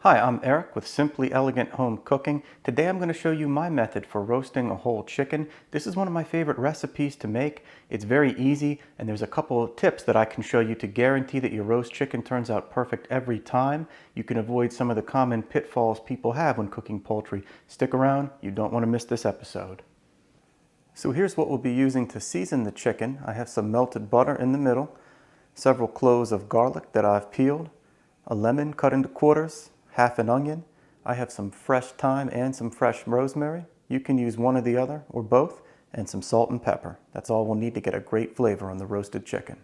Hi, I'm Eric with Simply Elegant Home Cooking. Today I'm going to show you my method for roasting a whole chicken. This is one of my favorite recipes to make. It's very easy, and there's a couple of tips that I can show you to guarantee that your roast chicken turns out perfect every time. You can avoid some of the common pitfalls people have when cooking poultry. Stick around, you don't want to miss this episode. So here's what we'll be using to season the chicken. I have some melted butter in the middle, several cloves of garlic that I've peeled, a lemon cut into quarters, half an onion. I have some fresh thyme and some fresh rosemary. You can use one or the other or both, and some salt and pepper. That's all we'll need to get a great flavor on the roasted chicken.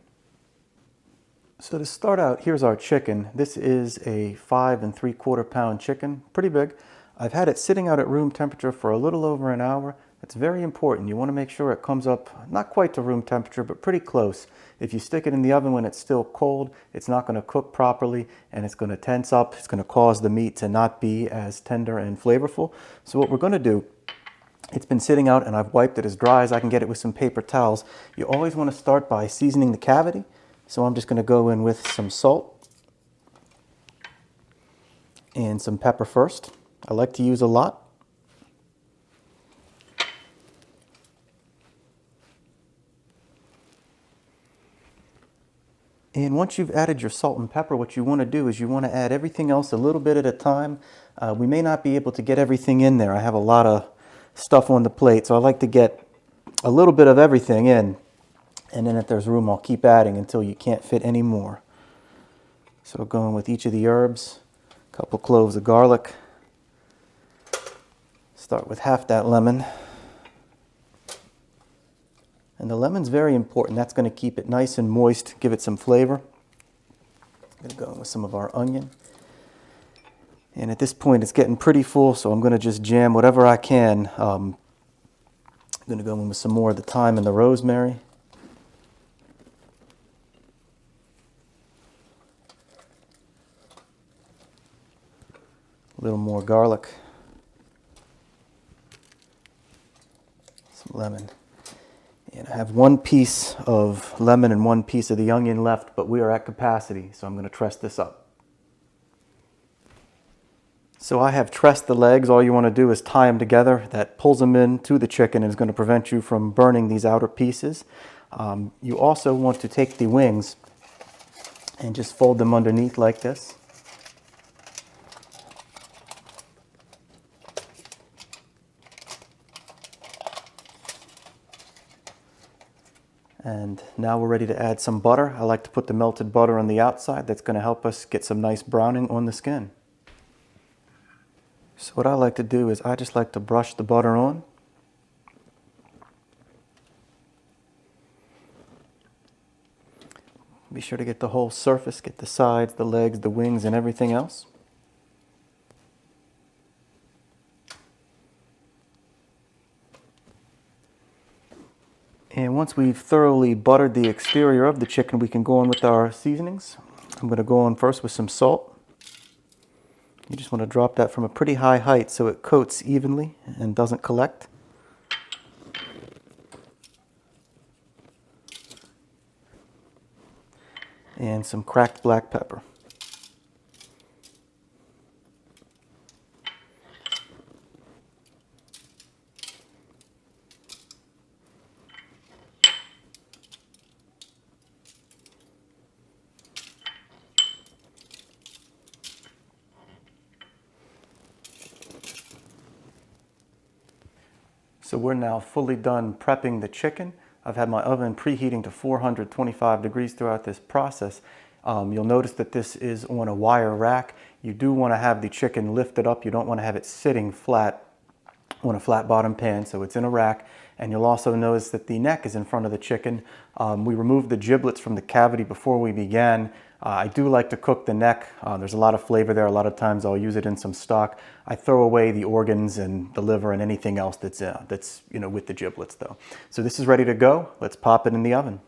So to start out, here's our chicken. This is a 5 3/4 pound chicken, pretty big. I've had it sitting out at room temperature for a little over an hour. It's very important. You want to make sure it comes up not quite to room temperature, but pretty close. If you stick it in the oven when it's still cold, it's not going to cook properly and it's going to tense up. It's going to cause the meat to not be as tender and flavorful. So what we're going to do, it's been sitting out and I've wiped it as dry as I can get it with some paper towels. You always want to start by seasoning the cavity. So I'm just going to go in with some salt and some pepper first. I like to use a lot. And once you've added your salt and pepper, what you want to do is you want to add everything else a little bit at a time. We may not be able to get everything in there. I have a lot of stuff on the plate, so I like to get a little bit of everything in. And then if there's room, I'll keep adding until you can't fit any more. So going with each of the herbs, a couple cloves of garlic. Start with half that lemon. And the lemon's very important. That's going to keep it nice and moist, give it some flavor. I'm going to go in with some of our onion. And at this point, it's getting pretty full, so I'm going to just jam whatever I can. I'm going to go in with some more of the thyme and the rosemary. A little more garlic. Some lemon. And I have one piece of lemon and one piece of the onion left, but we are at capacity, so I'm going to truss this up. So I have trussed the legs. All you want to do is tie them together. That pulls them into the chicken and is going to prevent you from burning these outer pieces. You also want to take the wings and just fold them underneath like this. And now we're ready to add some butter. I like to put the melted butter on the outside. That's going to help us get some nice browning on the skin. So what I like to do is I just like to brush the butter on. Be sure to get the whole surface, get the sides, the legs, the wings, and everything else. And once we've thoroughly buttered the exterior of the chicken, we can go on with our seasonings. I'm going to go on first with some salt. You just want to drop that from a pretty high height so it coats evenly and doesn't collect. And some cracked black pepper. So we're now fully done prepping the chicken. I've had my oven preheating to 425 degrees throughout this process. You'll notice that this is on a wire rack. You do want to have the chicken lifted up. You don't want to have it sitting flat on a flat bottom pan, so it's in a rack. And you'll also notice that the neck is in front of the chicken. We removed the giblets from the cavity before we began. I do like to cook the neck. There's a lot of flavor there. A lot of times I'll use it in some stock. I throw away the organs and the liver and anything else that's with the giblets though. So this is ready to go. Let's pop it in the oven.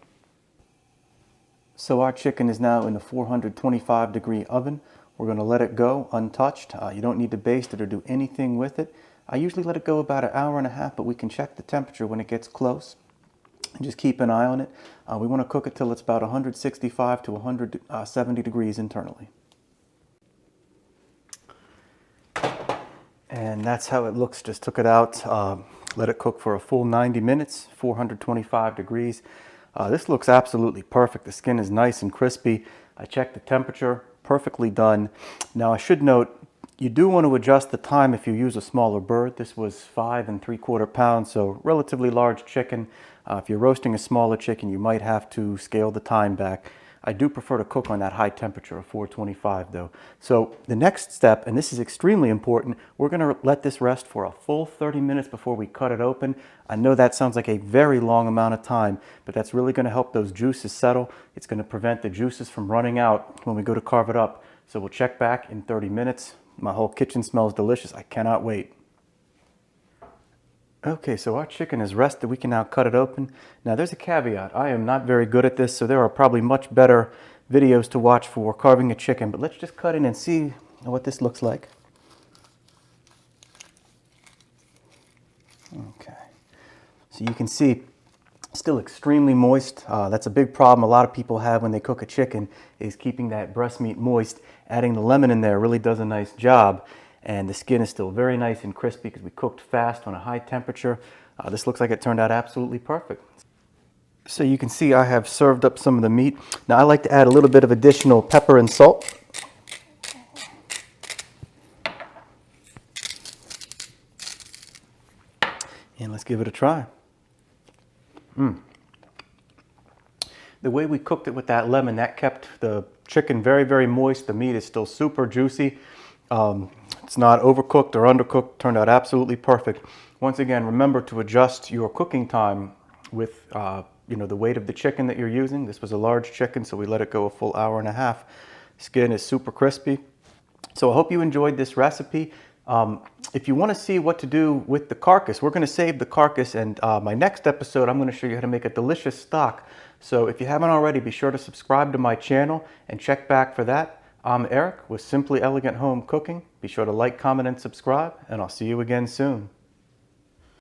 So our chicken is now in the 425 degree oven. We're going to let it go untouched. You don't need to baste it or do anything with it. I usually let it go about an hour and a half, but we can check the temperature when it gets close. And just keep an eye on it. We want to cook it till it's about 165 to 170 degrees internally. And that's how it looks. Just took it out, let it cook for a full 90 minutes, 425 degrees. This looks absolutely perfect. The skin is nice and crispy. I checked the temperature, perfectly done. Now I should note, you do want to adjust the time if you use a smaller bird. This was 5 3/4 pounds, so relatively large chicken. If you're roasting a smaller chicken, you might have to scale the time back. I do prefer to cook on that high temperature of 425 though. So the next step, and this is extremely important, we're going to let this rest for a full 30 minutes before we cut it open. I know that sounds like a very long amount of time, but that's really going to help those juices settle. It's going to prevent the juices from running out when we go to carve it up. So we'll check back in 30 minutes. My whole kitchen smells delicious. I cannot wait. Okay, so our chicken is rested. We can now cut it open. Now there's a caveat. I am not very good at this, so there are probably much better videos to watch for carving a chicken, but let's just cut in and see what this looks like. Okay, so you can see still extremely moist. That's a big problem a lot of people have when they cook a chicken, is keeping that breast meat moist. Adding the lemon in there really does a nice job. And the skin is still very nice and crispy because we cooked fast on a high temperature. This looks like it turned out absolutely perfect. So you can see I have served up some of the meat. Now I like to add a little bit of additional pepper and salt. And let's give it a try. The way we cooked it with that lemon, that kept the chicken very, very moist. The meat is still super juicy. It's not overcooked or undercooked. Turned out absolutely perfect. Once again, remember to adjust your cooking time with the weight of the chicken that you're using. This was a large chicken, so we let it go a full 1.5 hours. Skin is super crispy. So I hope you enjoyed this recipe. If you want to see what to do with the carcass, we're going to save the carcass, and my next episode I'm going to show you how to make a delicious stock. So if you haven't already, be sure to subscribe to my channel and check back for that. I'm Eric with Simply Elegant Home Cooking. Be sure to like, comment, and subscribe, and I'll see you again soon.